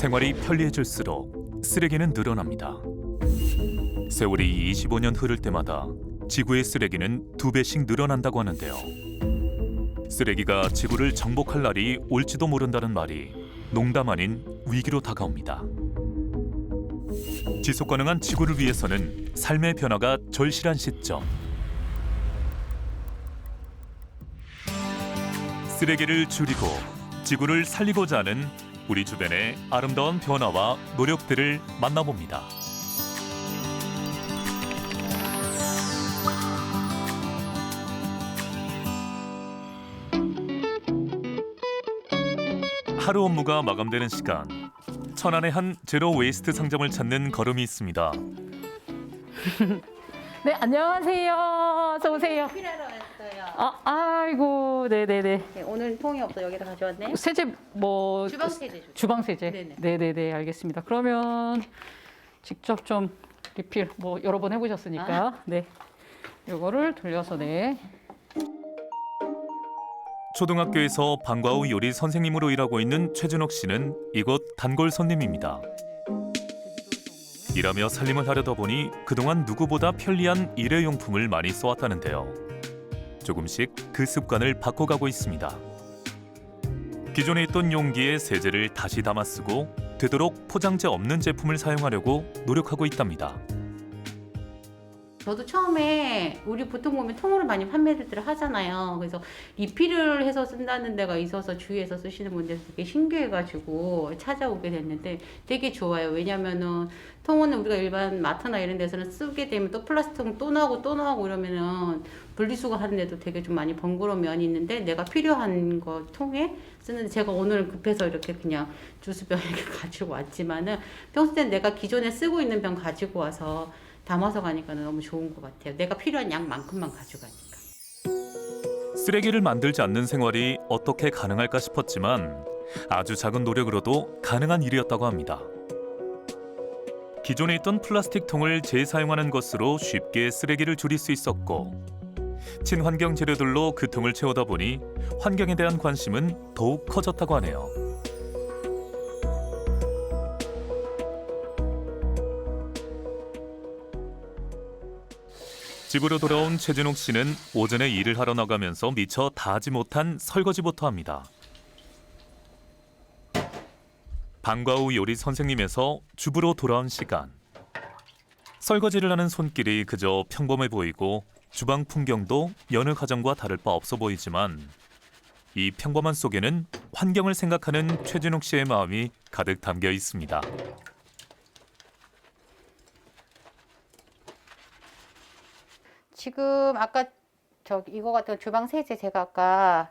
생활이 편리해질수록 쓰레기는 늘어납니다. 세월이 25년 흐를 때마다 지구의 쓰레기는 2배씩 늘어난다고 하는데요. 쓰레기가 지구를 정복할 날이 올지도 모른다는 말이 농담 아닌 위기로 다가옵니다. 지속 가능한 지구를 위해서는 삶의 변화가 절실한 시점. 쓰레기를 줄이고 지구를 살리고자 하는 우리 주변의 아름다운 변화와 노력들을 만나봅니다. 하루 업무가 마감되는 시간. 천안의 한 제로 웨이스트 상점을 찾는 걸음이 있습니다. 네, 안녕하세요. 어서 오세요. 필요하러 왔어요. 아이고, 네네네. 네, 오늘 통이 없어 여기다 가져왔네. 세제 뭐 주방 세제 줘. 주방 세제. 네네. 네네네, 알겠습니다. 그러면 직접 좀 리필 뭐 여러 번 해보셨으니까 네, 요거를 돌려서 네. 초등학교에서 방과 후 요리 선생님으로 일하고 있는 최준옥 씨는 이곳 단골 손님입니다. 일하며 살림을 하려다 보니 그동안 누구보다 편리한 일회용품을 많이 써왔다는데요. 조금씩 그 습관을 바꿔가고 있습니다. 기존에 있던 용기에 세제를 다시 담아 쓰고 되도록 포장재 없는 제품을 사용하려고 노력하고 있답니다. 저도 처음에 우리 보통 보면 통으로 많이 판매를 하잖아요. 그래서 리필을 해서 쓴다는 데가 있어서 주위에서 쓰시는 분들 되게 신기해가지고 찾아오게 됐는데 되게 좋아요. 왜냐면은 통은 우리가 일반 마트나 이런 데서는 쓰게 되면 또 플라스틱 또 나오고 이러면은 분리수거 하는데도 되게 좀 많이 번거로운 면이 있는데 내가 필요한 거 통에 쓰는데 제가 오늘 급해서 이렇게 그냥 주스병 이렇게 가지고 왔지만은 평소 때 내가 기존에 쓰고 있는 병 가지고 와서 담아서 가니까 너무 좋은 것 같아요. 내가 필요한 양만큼만 가져가니까. 쓰레기를 만들지 않는 생활이 어떻게 가능할까 싶었지만 아주 작은 노력으로도 가능한 일이었다고 합니다. 기존에 있던 플라스틱 통을 재사용하는 것으로 쉽게 쓰레기를 줄일 수 있었고 친환경 재료들로 그 통을 채우다 보니 환경에 대한 관심은 더욱 커졌다고 하네요. 집으로 돌아온 최준옥 씨는 오전에 일을 하러 나가면서 미처 다 하지 못한 설거지부터 합니다. 방과 후 요리 선생님에서 주부로 돌아온 시간. 설거지를 하는 손길이 그저 평범해 보이고 주방 풍경도 여느 가정과 다를 바 없어 보이지만 이 평범한 속에는 환경을 생각하는 최준옥 씨의 마음이 가득 담겨 있습니다. 지금 아까 이거 같은 주방 세제 제가 아까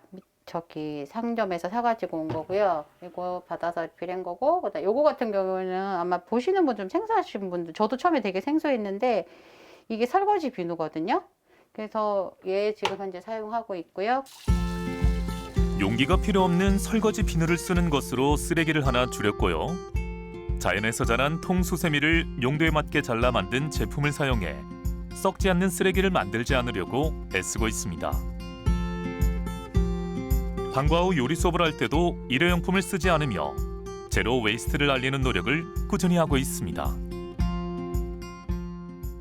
상점에서 사가지고 온 거고요. 이거 받아서 리필한 거고, 그다음 요거 같은 경우는 아마 보시는 분 좀 생소하신 분들, 저도 처음에 되게 생소했는데 이게 설거지 비누거든요. 그래서 얘 지금 현재 사용하고 있고요. 용기가 필요 없는 설거지 비누를 쓰는 것으로 쓰레기를 하나 줄였고요. 자연에서 자란 통수세미를 용도에 맞게 잘라 만든 제품을 사용해 썩지 않는 쓰레기를 만들지 않으려고 애쓰고 있습니다. 방과 후 요리 수업을 할 때도 일회용품을 쓰지 않으며 제로 웨이스트를 알리는 노력을 꾸준히 하고 있습니다.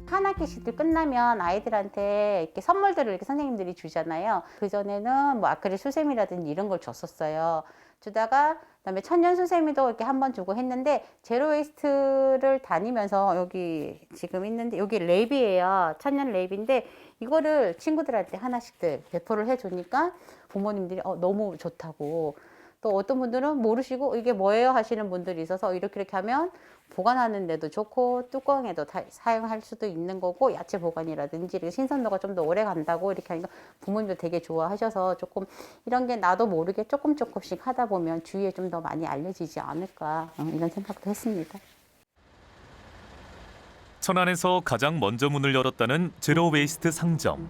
한 학기 시들 끝나면 아이들한테 이렇게 선물들을 이렇게 선생님들이 주잖아요. 그전에는 뭐 아크릴 수세미라든지 이런 걸 줬었어요. 주다가 그다음에 천연 수세미도 이렇게 한번 주고 했는데 제로 웨이스트를 다니면서 여기 지금 있는데 여기 랩이에요. 천연 랩인데 이거를 친구들한테 하나씩들 배포를 해주니까 부모님들이 너무 좋다고, 또 어떤 분들은 모르시고 이게 뭐예요 하시는 분들이 있어서 이렇게 하면 보관하는 데도 좋고 뚜껑에도 사용할 수도 있는 거고 야채 보관이라든지 이렇게 신선도가 좀 더 오래 간다고 이렇게 하니까 부모님도 되게 좋아하셔서 조금 이런 게 나도 모르게 조금씩 하다 보면 주위에 좀 더 많이 알려지지 않을까 이런 생각도 했습니다. 천안에서 가장 먼저 문을 열었다는 제로 웨이스트 상점.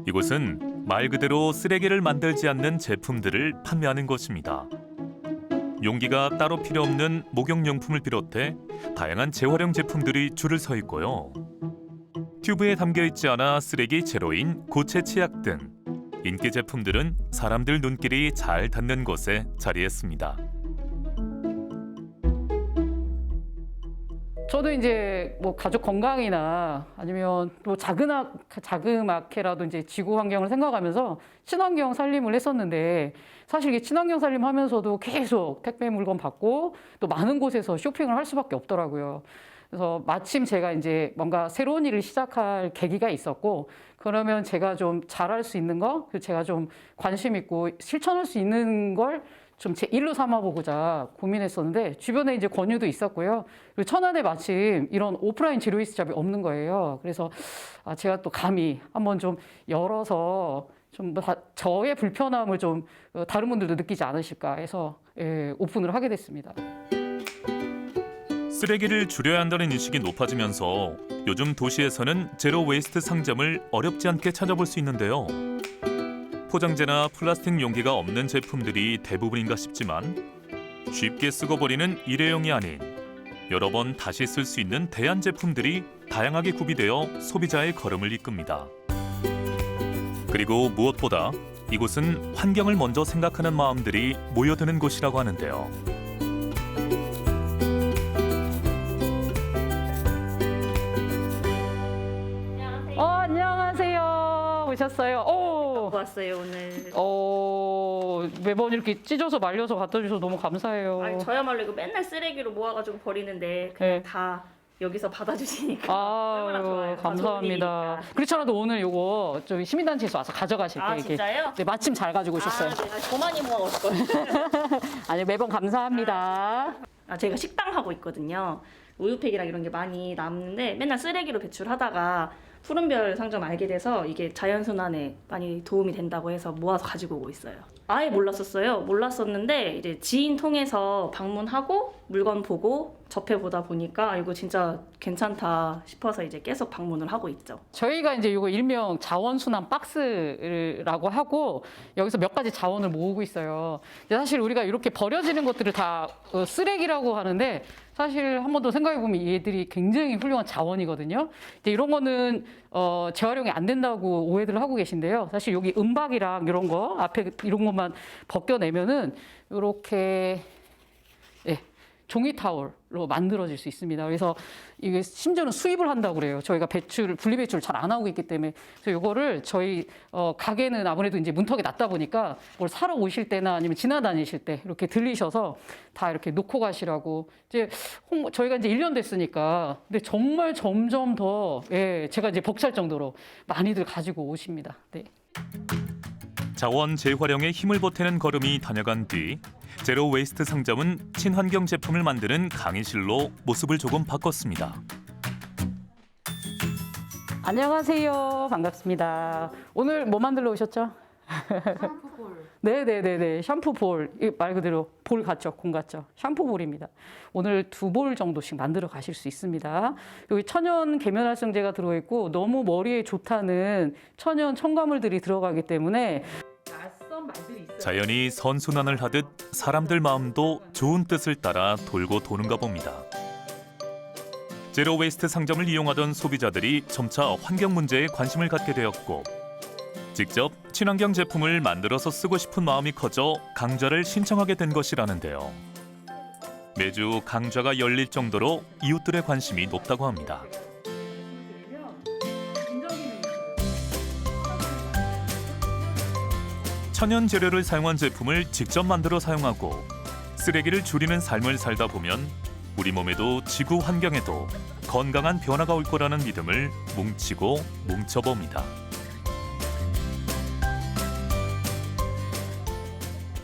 이곳은 말 그대로 쓰레기를 만들지 않는 제품들을 판매하는 곳입니다. 용기가 따로 필요 없는 목욕용품을 비롯해 다양한 재활용 제품들이 줄을 서 있고요. 튜브에 담겨 있지 않아 쓰레기 제로인 고체 치약 등 인기 제품들은 사람들 눈길이 잘 닿는 곳에 자리했습니다. 저도 이제 뭐 가족 건강이나 아니면 또 자그맣게라도 이제 지구 환경을 생각하면서 친환경 살림을 했었는데, 사실 이게 친환경 살림 하면서도 계속 택배 물건 받고 또 많은 곳에서 쇼핑을 할 수밖에 없더라고요. 그래서 마침 제가 이제 뭔가 새로운 일을 시작할 계기가 있었고, 그러면 제가 좀 잘할 수 있는 거, 제가 좀 관심 있고 실천할 수 있는 걸 좀 제 일로 삼아보고자 고민했었는데, 주변에 이제 권유도 있었고요. 그리고 천안에 마침 이런 오프라인 제로웨이스트 잡이 없는 거예요. 그래서 제가 또 감히 한번 좀 열어서 좀 저의 불편함을 좀 다른 분들도 느끼지 않으실까 해서 오픈을 하게 됐습니다. 쓰레기를 줄여야 한다는 인식이 높아지면서 요즘 도시에서는 제로 웨이스트 상점을 어렵지 않게 찾아볼 수 있는데요. 포장재나 플라스틱 용기가 없는 제품들이 대부분인가 싶지만, 쉽게 쓰고 버리는 일회용이 아닌 여러 번 다시 쓸 수 있는 대안 제품들이 다양하게 구비되어 소비자의 걸음을 이끕니다. 그리고 무엇보다 이곳은 환경을 먼저 생각하는 마음들이 모여드는 곳이라고 하는데요. 안녕하세요. 오셨어요. 왔어요 오늘. 매번 이렇게 찢어서 말려서 갖다 주셔서 너무 감사해요. 아니, 저야말로 이거 맨날 쓰레기로 모아가지고 버리는데 그냥 네. 다 여기서 받아주시니까 얼마나 좋아요. 다 감사합니다. 좋은 그렇지 않아도 오늘 요거 좀 시민단체에서 와서 가져가실 아, 때 진짜요? 네, 마침 잘 가지고 오셨어요. 내가 더 많이 모아올 걸. 아니, 매번 감사합니다. 제가 식당 하고 있거든요. 우유팩이랑 이런 게 많이 남는데 맨날 쓰레기로 배출하다가 푸른별 상점 알게 돼서 이게 자연순환에 많이 도움이 된다고 해서 모아서 가지고 오고 있어요. 아예 몰랐었어요. 몰랐었는데 이제 지인 통해서 방문하고 물건 보고 접해보다 보니까 이거 진짜 괜찮다 싶어서 이제 계속 방문을 하고 있죠. 저희가 이제 이거 일명 자원순환 박스라고 하고 여기서 몇 가지 자원을 모으고 있어요. 근데 사실 우리가 이렇게 버려지는 것들을 다 쓰레기라고 하는데, 사실 한 번 더 생각해보면 얘들이 굉장히 훌륭한 자원이거든요. 근데 이런 거는 재활용이 안 된다고 오해들 하고 계신데요. 사실 여기 은박이랑 이런 거 앞에 이런 것만 벗겨내면은 이렇게 종이 타월로 만들어질 수 있습니다. 그래서 이게 심지어는 수입을 한다고 그래요. 저희가 분리 배출을 잘 안 하고 있기 때문에. 그래서 이거를 저희 가게는 아무래도 이제 문턱에 놨다 보니까 뭘 사러 오실 때나 아니면 지나다니실 때 이렇게 들리셔서 다 이렇게 놓고 가시라고. 이제 저희가 이제 1년 됐으니까, 근데 정말 점점 더 제가 이제 벅찰 정도로 많이들 가지고 오십니다. 네. 자원 재활용에 힘을 보태는 걸음이 다녀간 뒤 제로 웨이스트 상점은 친환경 제품을 만드는 강의실로 모습을 조금 바꿨습니다. 안녕하세요. 반갑습니다. 오늘 뭐 만들러 오셨죠? 샴푸볼. 네네네네. 샴푸볼. 말 그대로 볼 같죠? 공 같죠? 샴푸볼입니다. 오늘 2볼 정도씩 만들어 가실 수 있습니다. 여기 천연 계면활성제가 들어있고 너무 머리에 좋다는 천연 첨가물들이 들어가기 때문에 낯선 말들이 있어요. 자연이 선순환을 하듯 사람들 마음도 좋은 뜻을 따라 돌고 도는가 봅니다. 제로 웨이스트 상점을 이용하던 소비자들이 점차 환경 문제에 관심을 갖게 되었고, 직접 친환경 제품을 만들어서 쓰고 싶은 마음이 커져 강좌를 신청하게 된 것이라는데요. 매주 강좌가 열릴 정도로 이웃들의 관심이 높다고 합니다. 천연 재료를 사용한 제품을 직접 만들어 사용하고 쓰레기를 줄이는 삶을 살다 보면 우리 몸에도 지구 환경에도 건강한 변화가 올 거라는 믿음을 뭉치고 뭉쳐봅니다.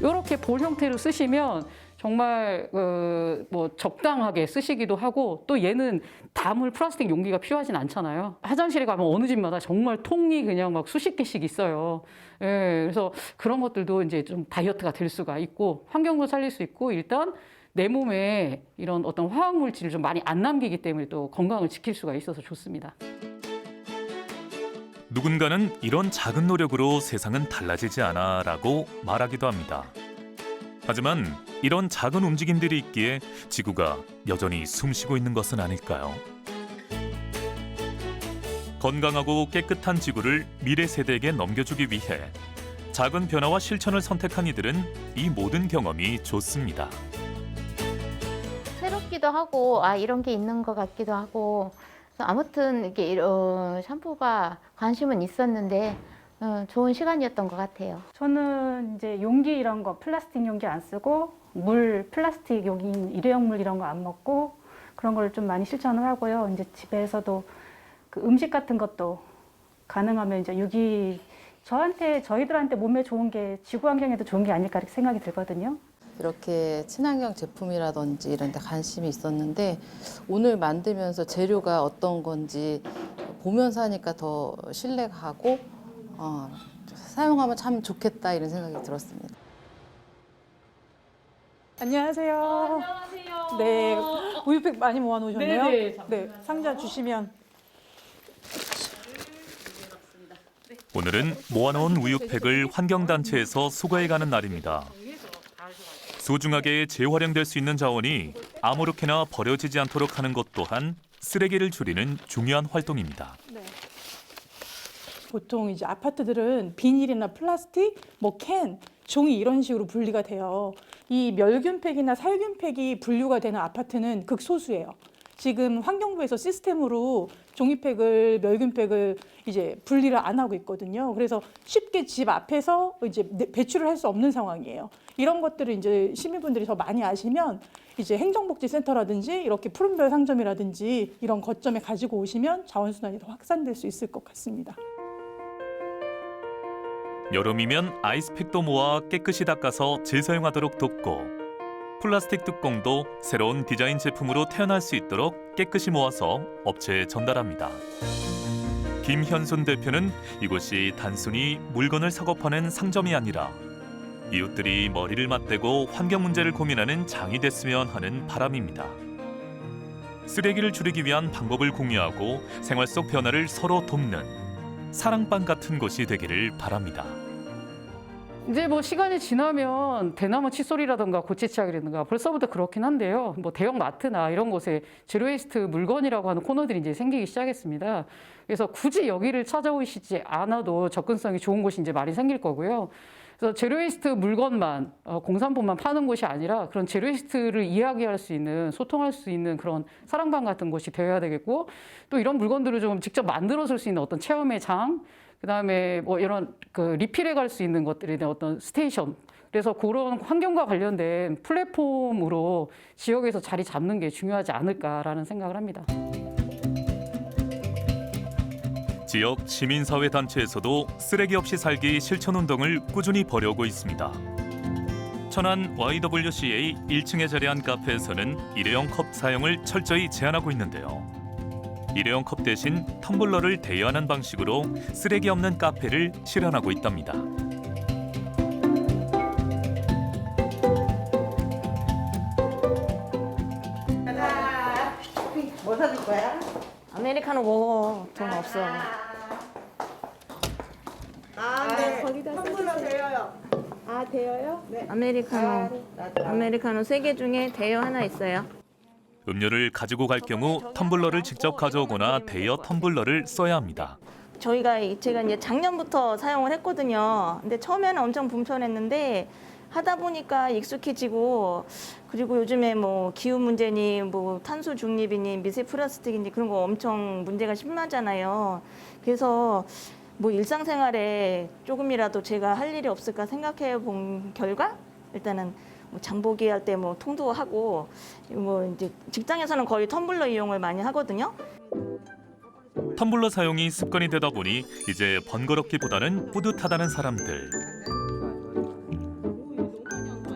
이렇게 볼 형태로 쓰시면 정말 뭐 적당하게 쓰시기도 하고, 또 얘는 담을 플라스틱 용기가 필요하진 않잖아요. 화장실에 가면 어느 집마다 정말 통이 그냥 막 수십 개씩 있어요. 그래서 그런 것들도 이제 좀 다이어트가 될 수가 있고 환경도 살릴 수 있고, 일단 내 몸에 이런 어떤 화학 물질을 좀 많이 안 남기기 때문에 또 건강을 지킬 수가 있어서 좋습니다. 누군가는 이런 작은 노력으로 세상은 달라지지 않아라고 말하기도 합니다. 하지만 이런 작은 움직임들이 있기에 지구가 여전히 숨쉬고 있는 것은 아닐까요? 건강하고 깨끗한 지구를 미래 세대에게 넘겨주기 위해 작은 변화와 실천을 선택한 이들은 이 모든 경험이 좋습니다. 새롭기도 하고 이런 게 있는 것 같기도 하고 그래서 아무튼 이게 샴푸가 관심은 있었는데 좋은 시간이었던 것 같아요. 저는 이제 용기 이런 거 플라스틱 용기 안 쓰고 물 플라스틱 용기 일회용 물 이런 거 안 먹고 그런 걸 좀 많이 실천을 하고요. 이제 집에서도 그 음식 같은 것도 가능하면 이제 저희들한테 몸에 좋은 게 지구 환경에도 좋은 게 아닐까 이렇게 생각이 들거든요. 이렇게 친환경 제품이라든지 이런 데 관심이 있었는데 오늘 만들면서 재료가 어떤 건지 보면서 하니까 더 신뢰가 가고 사용하면 참 좋겠다 이런 생각이 들었습니다. 안녕하세요. 안녕하세요. 네, 우유팩 많이 모아놓으셨네요. 네네. 네, 상자 주시면. 오늘은 모아놓은 우유팩을 환경단체에서 수거해가는 날입니다. 소중하게 재활용될 수 있는 자원이 아무렇게나 버려지지 않도록 하는 것 또한 쓰레기를 줄이는 중요한 활동입니다. 보통 이제 아파트들은 비닐이나 플라스틱, 캔, 종이 이런 식으로 분리가 돼요. 이 멸균팩이나 살균팩이 분류가 되는 아파트는 극소수예요. 지금 환경부에서 시스템으로 종이팩을, 멸균팩을 이제 분리를 안 하고 있거든요. 그래서 쉽게 집 앞에서 이제 배출을 할 수 없는 상황이에요. 이런 것들을 이제 시민분들이 더 많이 아시면 이제 행정복지센터라든지 이렇게 푸른별 상점이라든지 이런 거점에 가지고 오시면 자원순환이 더 확산될 수 있을 것 같습니다. 여름이면 아이스팩도 모아 깨끗이 닦아서 재사용하도록 돕고 플라스틱 뚜껑도 새로운 디자인 제품으로 태어날 수 있도록 깨끗이 모아서 업체에 전달합니다. 김현순 대표는 이곳이 단순히 물건을 사고 파는 상점이 아니라 이웃들이 머리를 맞대고 환경 문제를 고민하는 장이 됐으면 하는 바람입니다. 쓰레기를 줄이기 위한 방법을 공유하고 생활 속 변화를 서로 돕는 사랑방 같은 곳이 되기를 바랍니다. 이제 시간이 지나면 대나무 칫솔이라든가 고체치약이라든가 벌써부터 그렇긴 한데요. 대형 마트나 이런 곳에 제로웨이스트 물건이라고 하는 코너들이 이제 생기기 시작했습니다. 그래서 굳이 여기를 찾아오시지 않아도 접근성이 좋은 곳이 이제 많이 생길 거고요. 그래서 제로웨이스트 물건만 공산품만 파는 곳이 아니라 그런 제로웨이스트를 이야기할 수 있는 소통할 수 있는 그런 사랑방 같은 곳이 되어야 되겠고 또 이런 물건들을 좀 직접 만들어 쓸 수 있는 어떤 체험의 장 그다음에 이런 리필해 갈 수 있는 것들에 대한 어떤 스테이션 그래서 그런 환경과 관련된 플랫폼으로 지역에서 자리 잡는 게 중요하지 않을까라는 생각을 합니다. 지역 시민사회 단체에서도 쓰레기 없이 살기 실천 운동을 꾸준히 벌여오고 있습니다. 천안 YWCA 1층에 자리한 카페에서는 일회용 컵 사용을 철저히 제한하고 있는데요. 일회용 컵 대신 텀블러를 대여하는 방식으로 쓰레기 없는 카페를 실현하고 있답니다. 뭐 사줄 거야? 아메리카노 먹어. 돈 없어. 네. 거기다 선물로 드려요. 돼요요? 네. 아메리카노 3개 중에 대여 하나 있어요. 음료를 가지고 갈 경우 텀블러를 직접 가져오거나 대여 텀블러를 써야 합니다. 제가 이제 작년부터 사용을 했거든요. 근데 처음에는 엄청 불편했는데 하다 보니까 익숙해지고 그리고 요즘에 기후 문제니 탄소 중립이니 미세 플라스틱이니 그런 거 엄청 문제가 심하잖아요. 그래서 일상생활에 조금이라도 제가 할 일이 없을까 생각해 본 결과 일단은 장보기 할 때 통도 하고 이제 직장에서는 거의 텀블러 이용을 많이 하거든요. 텀블러 사용이 습관이 되다 보니 이제 번거롭기보다는 뿌듯하다는 사람들.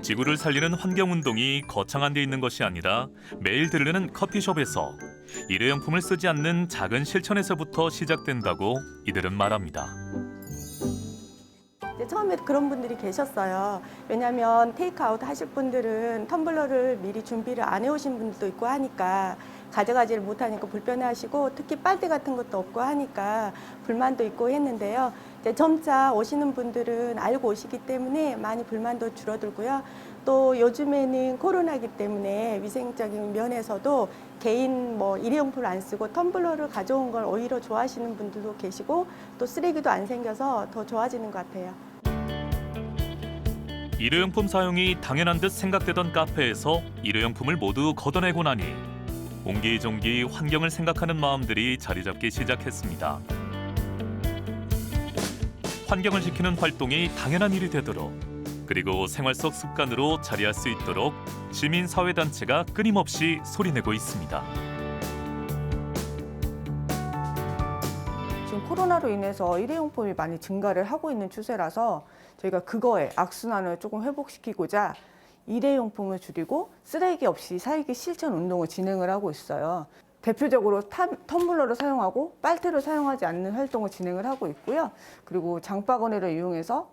지구를 살리는 환경운동이 거창한 데 있는 것이 아니라 매일 들르는 커피숍에서 일회용품을 쓰지 않는 작은 실천에서부터 시작된다고 이들은 말합니다. 처음에 그런 분들이 계셨어요. 왜냐하면 테이크아웃 하실 분들은 텀블러를 미리 준비를 안 해오신 분들도 있고 하니까 가져가지를 못하니까 불편해하시고 특히 빨대 같은 것도 없고 하니까 불만도 있고 했는데요. 이제 점차 오시는 분들은 알고 오시기 때문에 많이 불만도 줄어들고요. 또 요즘에는 코로나기 때문에 위생적인 면에서도 개인 일회용품을 안 쓰고 텀블러를 가져온 걸 오히려 좋아하시는 분들도 계시고 또 쓰레기도 안 생겨서 더 좋아지는 것 같아요. 일회용품 사용이 당연한 듯 생각되던 카페에서 일회용품을 모두 걷어내고 나니 옹기종기 환경을 생각하는 마음들이 자리 잡기 시작했습니다. 환경을 지키는 활동이 당연한 일이 되도록, 그리고 생활 속 습관으로 자리할 수 있도록 시민사회단체가 끊임없이 소리내고 있습니다. 지금 코로나로 인해서 일회용품이 많이 증가를 하고 있는 추세라서 저희가 그거에 악순환을 조금 회복시키고자 일회용품을 줄이고 쓰레기 없이 살기 실천 운동을 진행을 하고 있어요. 대표적으로 텀블러를 사용하고 빨대를 사용하지 않는 활동을 진행을 하고 있고요. 그리고 장바구니를 이용해서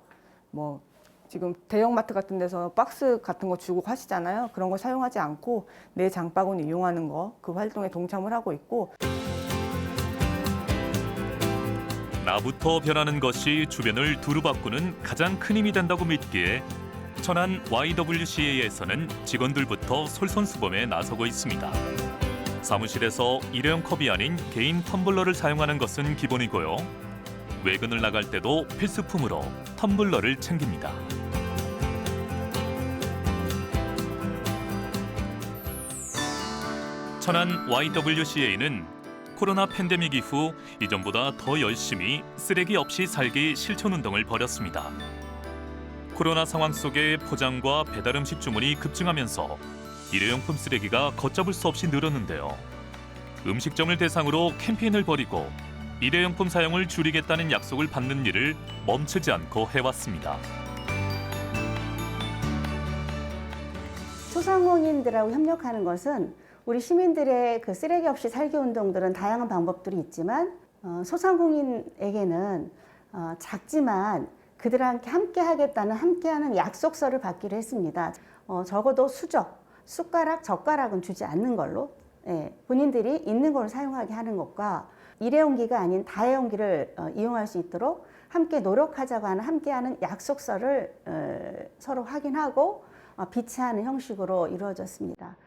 뭐 지금 대형마트 같은 데서 박스 같은 거 주고 가시잖아요. 그런 거 사용하지 않고 내 장바구니 이용하는 거, 그 활동에 동참을 하고 있고. 나부터 변하는 것이 주변을 두루 바꾸는 가장 큰 힘이 된다고 믿기에 천안 YWCA에서는 직원들부터 솔선수범에 나서고 있습니다. 사무실에서 일회용 컵이 아닌 개인 텀블러를 사용하는 것은 기본이고요. 외근을 나갈 때도 필수품으로 텀블러를 챙깁니다. 천안 YWCA는 코로나 팬데믹 이후 이전보다 더 열심히 쓰레기 없이 살기 실천운동을 벌였습니다. 코로나 상황 속에 포장과 배달 음식 주문이 급증하면서 일회용품 쓰레기가 걷잡을 수 없이 늘었는데요. 음식점을 대상으로 캠페인을 벌이고 일회용품 사용을 줄이겠다는 약속을 받는 일을 멈추지 않고 해왔습니다. 소상공인들하고 협력하는 것은 우리 시민들의 그 쓰레기 없이 살기 운동들은 다양한 방법들이 있지만 소상공인에게는 작지만 그들과 함께 하겠다는 함께하는 약속서를 받기로 했습니다. 적어도 수저, 숟가락, 젓가락은 주지 않는 걸로 본인들이 있는 걸 사용하게 하는 것과 일회용기가 아닌 다회용기를 이용할 수 있도록 함께 노력하자고 하는 함께하는 약속서를 서로 확인하고 비치하는 형식으로 이루어졌습니다.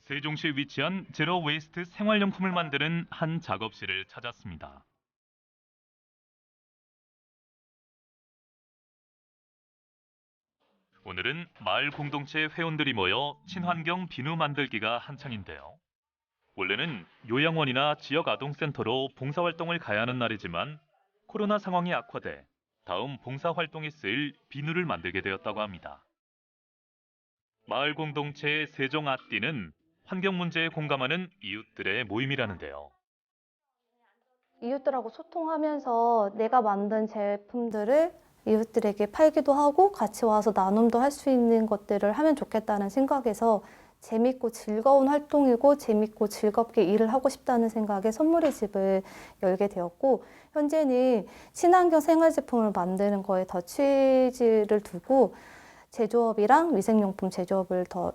세종시에 위치한 제로 웨이스트 생활용품을 만드는 한 작업실을 찾았습니다. 오늘은 마을 공동체 회원들이 모여 친환경 비누 만들기가 한창인데요. 원래는 요양원이나 지역 아동센터로 봉사활동을 가야 하는 날이지만 코로나 상황이 악화돼 다음 봉사활동에 쓰일 비누를 만들게 되었다고 합니다. 마을 공동체 세종아띠는 환경 문제에 공감하는 이웃들의 모임이라는데요. 이웃들하고 소통하면서 내가 만든 제품들을 이웃들에게 팔기도 하고 같이 와서 나눔도 할 수 있는 것들을 하면 좋겠다는 생각에서 재밌고 즐거운 활동이고 재밌고 즐겁게 일을 하고 싶다는 생각에 선물의 집을 열게 되었고, 현재는 친환경 생활제품을 만드는 거에 더 취지를 두고 제조업이랑 위생용품 제조업을 더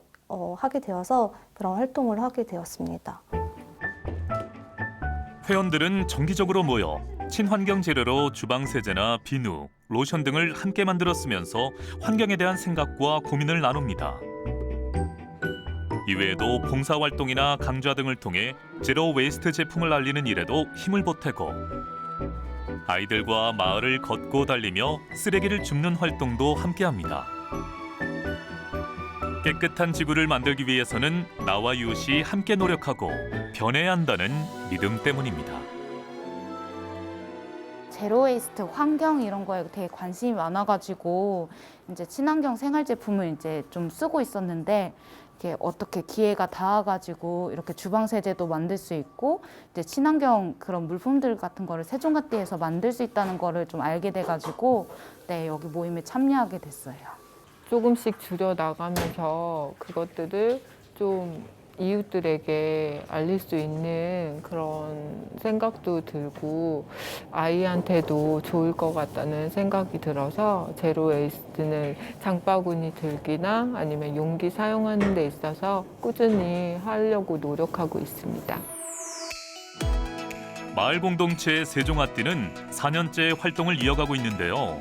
하게 되어서 그런 활동을 하게 되었습니다. 회원들은 정기적으로 모여 친환경 재료로 주방 세제나 비누, 로션 등을 함께 만들어 쓰면서 환경에 대한 생각과 고민을 나눕니다. 이외에도 봉사활동이나 강좌 등을 통해 제로 웨이스트 제품을 알리는 일에도 힘을 보태고 아이들과 마을을 걷고 달리며 쓰레기를 줍는 활동도 함께합니다. 깨끗한 지구를 만들기 위해서는 나와 이웃이 함께 노력하고 변해야 한다는 믿음 때문입니다. 제로웨이스트 환경 이런 거에 되게 관심이 많아가지고 이제 친환경 생활 제품을 이제 좀 쓰고 있었는데, 이렇게 어떻게 기회가 닿아가지고 이렇게 주방 세제도 만들 수 있고 이제 친환경 그런 물품들 같은 거를 세종아띠에서 만들 수 있다는 거를 좀 알게 돼가지고 여기 모임에 참여하게 됐어요. 조금씩 줄여 나가면서 그것들을 좀 이웃들에게 알릴 수 있는 그런 생각도 들고 아이한테도 좋을 것 같다는 생각이 들어서 제로 웨이스트는 장바구니 들기나 아니면 용기 사용하는 데 있어서 꾸준히 하려고 노력하고 있습니다. 마을 공동체 세종아띠는 4년째 활동을 이어가고 있는데요.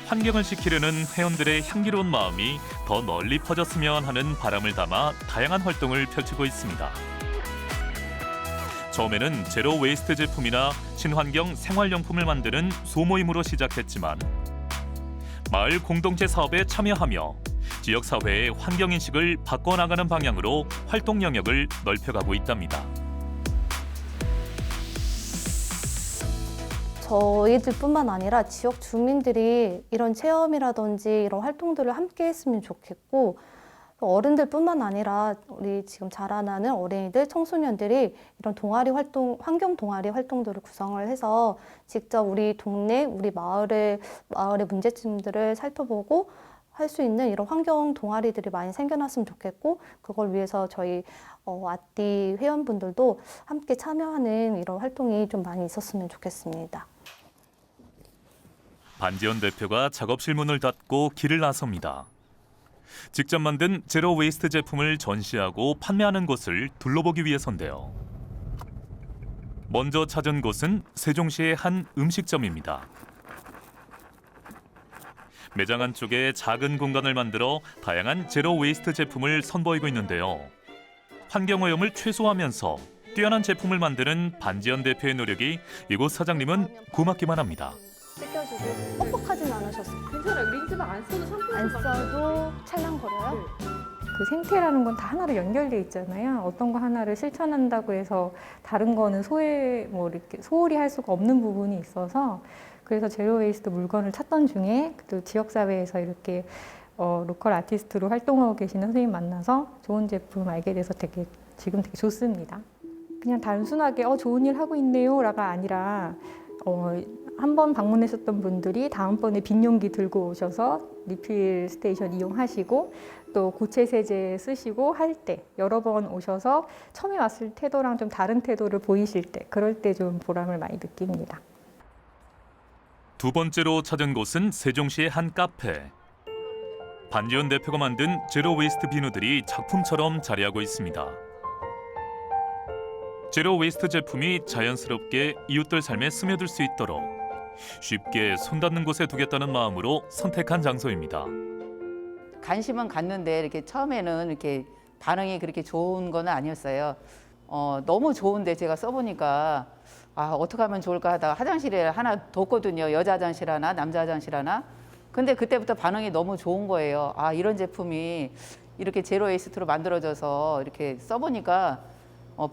환경을 지키려는 회원들의 향기로운 마음이 더 널리 퍼졌으면 하는 바람을 담아 다양한 활동을 펼치고 있습니다. 처음에는 제로 웨이스트 제품이나 친환경 생활용품을 만드는 소모임으로 시작했지만 마을 공동체 사업에 참여하며 지역 사회의 환경 인식을 바꿔나가는 방향으로 활동 영역을 넓혀가고 있답니다. 저희들뿐만 아니라 지역 주민들이 이런 체험이라든지 이런 활동들을 함께 했으면 좋겠고, 어른들뿐만 아니라 우리 지금 자라나는 어린이들, 청소년들이 이런 동아리 활동, 환경 동아리 활동들을 구성을 해서 직접 우리 동네, 우리 마을의 문제점들을 살펴보고 할 수 있는 이런 환경 동아리들이 많이 생겨났으면 좋겠고, 그걸 위해서 저희 아띠 회원분들도 함께 참여하는 이런 활동이 좀 많이 있었으면 좋겠습니다. 반지연 대표가 작업실 문을 닫고 길을 나섭니다. 직접 만든 제로 웨이스트 제품을 전시하고 판매하는 곳을 둘러보기 위해서인데요. 먼저 찾은 곳은 세종시의 한 음식점입니다. 매장 안쪽에 작은 공간을 만들어 다양한 제로 웨이스트 제품을 선보이고 있는데요. 환경오염을 최소화하면서 뛰어난 제품을 만드는 반지연 대표의 노력이 이곳 사장님은 고맙기만 합니다. 씻겨주고 뻑뻑하진 않으셨어요. 괜찮아요. 린스만 안 써도 안 써도 찰랑거려요? 그 생태라는 건 다 하나로 연결돼 있잖아요. 어떤 거 하나를 실천한다고 해서 다른 거는 이렇게 소홀히 할 수가 없는 부분이 있어서, 그래서 제로 웨이스트 물건을 찾던 중에 또 지역 사회에서 이렇게 로컬 아티스트로 활동하고 계시는 선생님 만나서 좋은 제품 알게 돼서 지금 되게 좋습니다. 그냥 단순하게 좋은 일 하고 있네요라가 아니라 한 번 방문하셨던 분들이 다음번에 빈 용기 들고 오셔서 리필 스테이션 이용하시고, 또 고체 세제 쓰시고 할 때 여러 번 오셔서 처음에 왔을 태도랑 좀 다른 태도를 보이실 때, 그럴 때 좀 보람을 많이 느낍니다. 두 번째로 찾은 곳은 세종시의 한 카페. 반지연 대표가 만든 제로 웨이스트 비누들이 작품처럼 자리하고 있습니다. 제로 웨이스트 제품이 자연스럽게 이웃들 삶에 스며들 수 있도록 쉽게 손 닿는 곳에 두겠다는 마음으로 선택한 장소입니다. 관심은 갔는데 이렇게 처음에는 이렇게 반응이 그렇게 좋은 건 아니었어요. 너무 좋은데 제가 써보니까 어떻게 하면 좋을까 하다가 화장실에 하나 뒀거든요. 여자 화장실 하나, 남자 화장실 하나. 근데 그때부터 반응이 너무 좋은 거예요. 이런 제품이 이렇게 제로 웨이스트로 만들어져서 이렇게 써보니까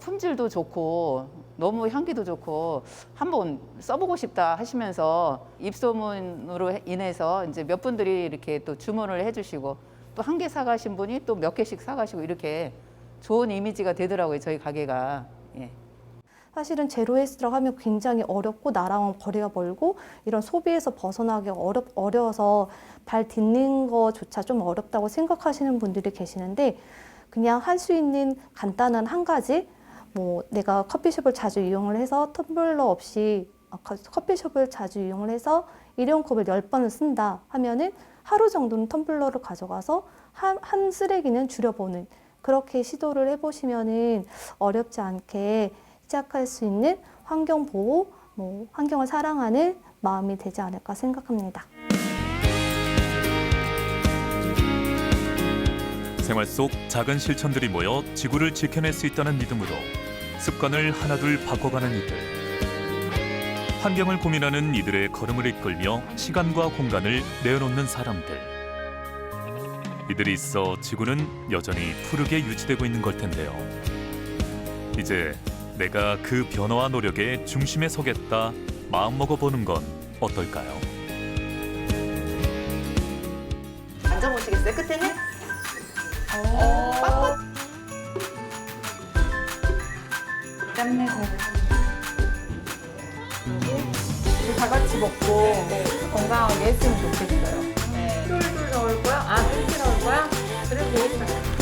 품질도 좋고 너무 향기도 좋고 한번 써보고 싶다 하시면서 입소문으로 인해서 이제 몇 분들이 이렇게 또 주문을 해주시고, 또 한 개 사가신 분이 또 몇 개씩 사가시고, 이렇게 좋은 이미지가 되더라고요, 저희 가게가. 예. 사실은 제로 웨이스트라고 하면 굉장히 어렵고 나랑 거리가 멀고 이런 소비에서 벗어나기 어려워서 발 딛는 거조차 좀 어렵다고 생각하시는 분들이 계시는데, 그냥 할 수 있는 간단한 한 가지, 내가 커피숍을 자주 이용을 해서 텀블러 없이 커피숍을 자주 이용을 해서 일회용 컵을 10번을 쓴다 하면은 하루 정도는 텀블러를 가져가서 한 쓰레기는 줄여보는, 그렇게 시도를 해보시면은 어렵지 않게 시작할 수 있는 환경 보호, 환경을 사랑하는 마음이 되지 않을까 생각합니다. 생활 속 작은 실천들이 모여 지구를 지켜낼 수 있다는 믿음으로 습관을 하나둘 바꿔가는 이들. 환경을 고민하는 이들의 걸음을 이끌며 시간과 공간을 내어놓는 사람들. 이들이 있어 지구는 여전히 푸르게 유지되고 있는 걸 텐데요. 이제 내가 그 변화와 노력의 중심에 서겠다 마음먹어보는 건 어떨까요? 앉아보시겠어요? 끝에는? 땀내 우리 다 같이 먹고 건강하게 했으면 좋겠어요. 쫄쫄 넣을 거야? 쫄쫄 넣을 거야? 그래, 되겠다.